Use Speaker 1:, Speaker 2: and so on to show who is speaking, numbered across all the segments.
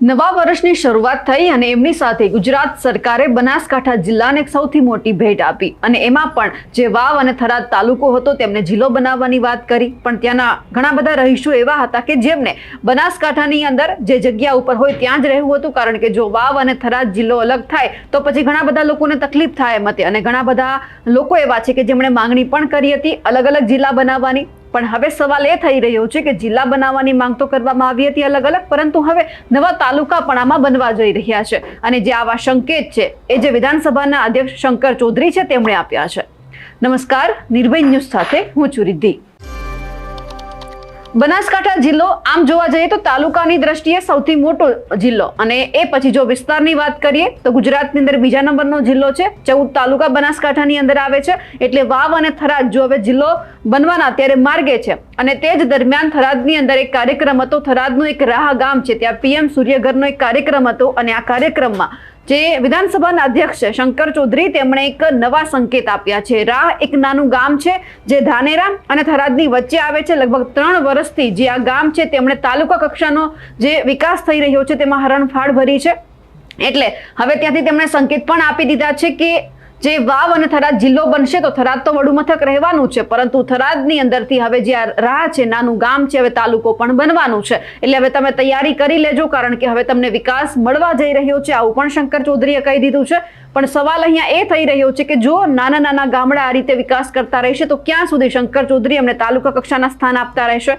Speaker 1: નવા વર્ષની શરૂઆત થઈ અને એમની સાથે ગુજરાત સરકારે બનાસકાંઠા જિલ્લાને એક સૌથી મોટી ભેટ આપી અને એમાં પણ જે વાવ અને થરાદ તાલુકો હતો તેમને જિલ્લો બનાવવાની વાત કરી, પણ ત્યાંના ઘણા બધા રહીશો એવા હતા કે જેમને બનાસકાંઠાની અંદર જે જગ્યા ઉપર હોય ત્યાં જ રહેવું હતું, કારણ કે જો વાવ અને થરાદ જિલ્લો અલગ થાય તો પછી ઘણા બધા લોકોને તકલીફ થાય એમ હતી અને ઘણા બધા લોકો એવા છે કે જેમણે માંગણી પણ કરી હતી અલગ અલગ જિલ્લા બનાવવાની। પણ હવે સવાલ એ થઈ રહ્યો છે કે જિલ્લા બનાવવાની માંગ તો કરવામાં આવી હતી અલગ અલગ, પરંતુ હવે નવા તાલુકા પણ આમાં બનવા જઈ રહ્યા છે અને જે આવા સંકેત છે એ જે વિધાનસભાના અધ્યક્ષ શંકર ચૌધરી છે તેમણે આપ્યા છે। નમસ્કાર, નિર્ભય ન્યૂઝ સાથે હું છું રિદ્ધિ। બનાસકાંઠા જિલ્લો આમ જોવા જઈએ તો તાલુકાની દ્રષ્ટિએ સૌથી મોટો જિલ્લો અને એ પછી જો વિસ્તારની વાત કરીએ તો ગુજરાતની અંદર બીજા નંબરનો જિલ્લો છે। 14 તાલુકા બનાસકાંઠાની અંદર આવે છે, એટલે વાવ અને થરાદ જો હવે જિલ્લો બનવાના ત્યારે માર્ગે છે અને તે જ દરમિયાન થરાદની અંદર એક કાર્યક્રમ હતો। થરાદનું એક રાહ ગામ છે, ત્યાં પીએમ સૂર્યઘરનો એક કાર્યક્રમ હતો અને આ કાર્યક્રમમાં જે વિધાનસભાના અધ્યક્ષ છે શંકર ચૌધરી તેમણે એક નવા સંકેત આપ્યા છે। રાહ એક નાનું ગામ છે જે ધાનેરા અને થરાદની વચ્ચે આવે છે। લગભગ 3 વર્ષથી જે આ ગામ છે તેમણે તાલુકા કક્ષાનો જે વિકાસ થઈ રહ્યો છે તેમાં હરણફાળ ભરી છે, એટલે હવે ત્યાંથી તેમણે સંકેત પણ આપી દીધા છે કે જે વાવ અને થરાદ જિલ્લો બનશે તો થરાદ તો વડુ મથક રહેવાનું છે, પરંતુ થરાદની અંદરથી હવે જે આ રાહ છે નાનું ગામ છે હવે તાલુકો પણ બનવાનું છે। એટલે હવે તમે તૈયારી કરી લેજો, કારણ કે હવે તમને વિકાસ મળવા જઈ રહ્યો છે, આવું પણ શંકર ચૌધરીએ કહી દીધું છે। પણ સવાલ અહીંયા એ થઈ રહ્યો છે કે જો નાના નાના ગામડા આ રીતે વિકાસ કરતા રહેશે તો ક્યાં સુધી શંકર ચૌધરી એમને તાલુકા કક્ષાના સ્થાન આપતા રહેશે?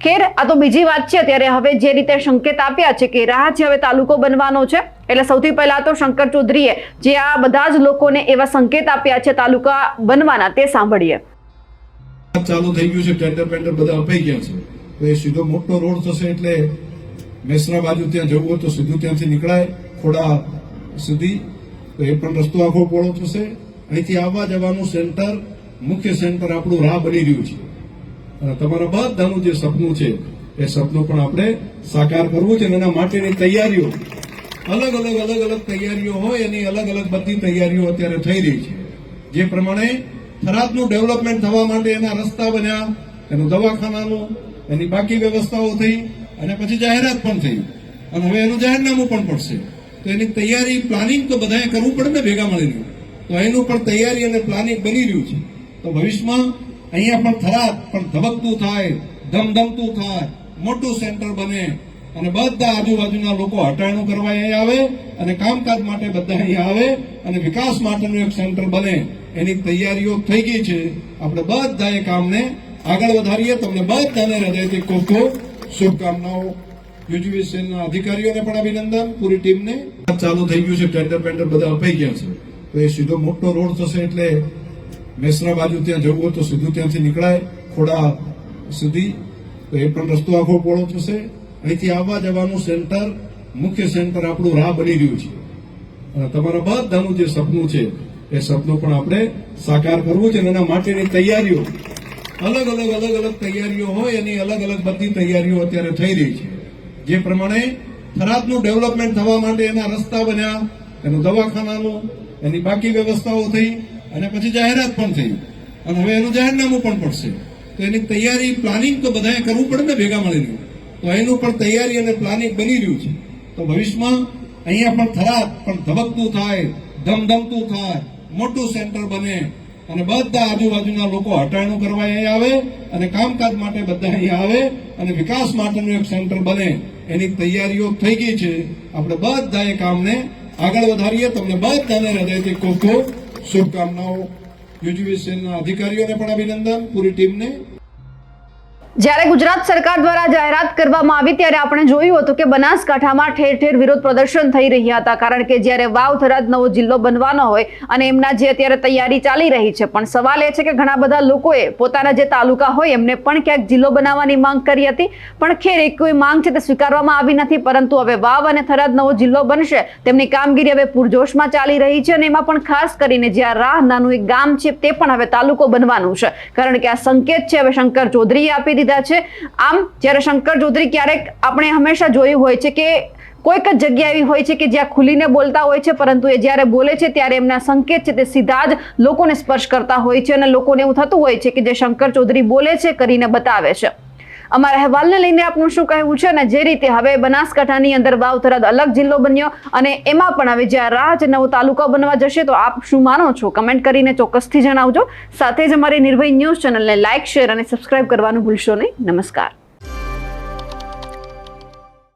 Speaker 1: ખેર, આ તો બીજી વાત છે। ત્યારે હવે જે રીતે સંકેત આપ્યા છે કે રાહ છે હવે તાલુકો બનવાનો છે, એટલે સૌથી પહેલા તો શંકર ચૌધરીએ જે આ બધા જ લોકોને એવા સંકેત આપ્યા છે તાલુકા બનવાના તે સાંભળીએ।
Speaker 2: ચાલુ થઈ ગયું છે, ટેન્ડર બધા અપાઈ ગયા છે, તો એ સીધો મોટો રોડ થશે, એટલે મેસરા બાજુ ત્યાં જવું હોય તો સીધું ત્યાંથી નીકળાય ખોડા સુધી, તો એ પણ રસ્તો આખો પહોળો થશે। અહીંથી આવવા જવાનું સેન્ટર, મુખ્ય સેન્ટર આપણું રાહ બની રહ્યું છે અને તમારા બધાનું જે સપનું છે એ સપનું પણ આપણે સાકાર કરવું છે અને એના માટેની તૈયારીઓ અલગ તૈયારીઓ હોય એની અલગ બધી તૈયારીઓ અત્યારે થઈ રહી છે। જે પ્રમાણે થરાદનું ડેવલપમેન્ટ થવા માટે એના રસ્તા બન્યા, એનું દવાખાનાનું, એની બાકી વ્યવસ્થાઓ થઈ અને પછી જાહેરાત પણ થઈ અને હવે એનું જાહેરનામું પણ પડશે, તો એની તૈયારી પ્લાનિંગ તો બધાએ કરવું પડે ને ભેગા મળીને, તો એનું પણ તૈયારી અને પ્લાનિંગ બની રહ્યું છે। તો ભવિષ્યમાં અહીંયા પણ થરાદ પણ ધબકતું થાય, ધમધમતું થાય, મોટું સેન્ટર બને અને બધા આજુબાજુના લોકો હટાણું કરવા અહીંયા આવે અને કામકાજ માટે બધા અહીંયા આવે અને વિકાસ માટેનું એક સેન્ટર બને, એની તૈયારીઓ થઈ ગઈ છે। આપણે બધા એ કામને આગળ વધારીએ। તમને બધાને હૃદયથી ખૂબ ખૂબ શુભકામનાઓ। યુજીવીસીએલના અધિકારીઓને પણ અભિનંદન, પૂરી ટીમને। ચાલુ થઈ ગયું છે, ટેન્ડર બધા અપાઈ ગયા છે, તો એ સીધો મોટો રોડ થશે, એટલે મેસરા બાજુ ત્યાં જવું હોય તો સીધું ત્યાંથી નીકળાય ખોડા સુધી, તો એ પણ રસ્તો આખો પહોળો થશે। અહીંથી આવવા જવાનું સેન્ટર, મુખ્ય સેન્ટર આપણું રાહ બની રહ્યું છે અને તમારા બધાનું જે સપનું છે એ સપનું પણ આપણે સાકાર કરવું છે અને એના માટેની તૈયારીઓ અલગ તૈયારીઓ હોય એની અલગ બધી તૈયારીઓ અત્યારે થઈ રહી છે। જે પ્રમાણે થરાદનું ડેવલપમેન્ટ થવા માટે એના રસ્તા બન્યા, એનું દવાખાનાનું, એની બાકી વ્યવસ્થાઓ થઈ અને પછી જાહેરાત પણ થઈ અને હવે એનું જાહેરનામું પણ પડશે, તો એની તૈયારી પ્લાનિંગ તો બધાએ કરવું પડે ને ભેગા મળીને, તો એનું પણ તૈયારી અને પ્લાનિંગ બની રહ્યું છે। તો ભવિષ્યમાં અહીંયા પણ થરાદ પણ ધબકતું થાય, ધમધમતું થાય, મોટું સેન્ટર બને અને બધા આજુબાજુના લોકો હટાણું કરવા અહીંયા આવે અને કામકાજ માટે બધા અહીંયા આવે અને વિકાસ માટેનું એક સેન્ટર બને, એની તૈયારીઓ થઈ ગઈ છે। આપણે બધા એ કામને આગળ વધારીએ। તમને બધાને હૃદયથી ખૂબ ખૂબ શુભકામનાઓ। યુજીવીસીએલના અધિકારીઓને પણ અભિનંદન, પૂરી ટીમને।
Speaker 1: જ્યારે ગુજરાત સરકાર દ્વારા જાહેરાત કરવામાં આવી ત્યારે આપણે જોયું હતું કે બનાસકાંઠામાં ઠેર ઠેર વિરોધ પ્રદર્શન થઈ રહ્યા હતા, કારણ કે જ્યારે વાવ થરાદ નવો જિલ્લો બનવાનો હોય અને એમના જે અત્યારે તૈયારી ચાલી રહી છે, પણ સવાલ એ છે કે ઘણા બધા લોકોએ પોતાના જે તાલુકા હોય એમને પણ ક્યાંક જિલ્લો બનાવવાની માંગ કરી હતી, પણ ખેર એક કોઈ માંગ છે તે સ્વીકારવામાં આવી નથી। પરંતુ હવે વાવ અને થરાદ નવો જિલ્લો બનશે તેમની કામગીરી હવે પૂરજોશમાં ચાલી રહી છે અને એમાં પણ ખાસ કરીને જે આ રાહ નાનું એક ગામ છે તે પણ હવે તાલુકો બનવાનું છે, કારણ કે આ સંકેત છે હવે શંકર ચૌધરીએ આપી દીધા છે। આમ જ્યારે શંકર ચૌધરી ક્યારેક આપણે હંમેશા જોયું હોય છે કે કોઈક જ જગ્યા એવી હોય છે કે જ્યાં ખુલીને બોલતા હોય છે, પરંતુ એ જ્યારે બોલે છે ત્યારે એમના સંકેત છે તે સીધા જ લોકોને સ્પર્શ કરતા હોય છે અને લોકોને એવું થતું હોય છે કે જે શંકર ચૌધરી બોલે છે કરીને બતાવે છે। અમારા અહેવાલને લઈને આપનું શું કહેવું છે અને જે રીતે હવે બનાસકાંઠાની અંદર વાવ થરાદ અલગ જિલ્લો બન્યો અને એમાં પણ હવે જે આ રાહ નવો તાલુકો બનવા જશે તો આપ શું માનો છો કમેન્ટ કરીને ચોક્કસથી જણાવજો. સાથે જ અમારી નિર્ભય ન્યૂઝ ચેનલને લાઇક, શેર અને સબસ્ક્રાઇબ કરવાનું ભૂલશો નહીં. નમસ્કાર.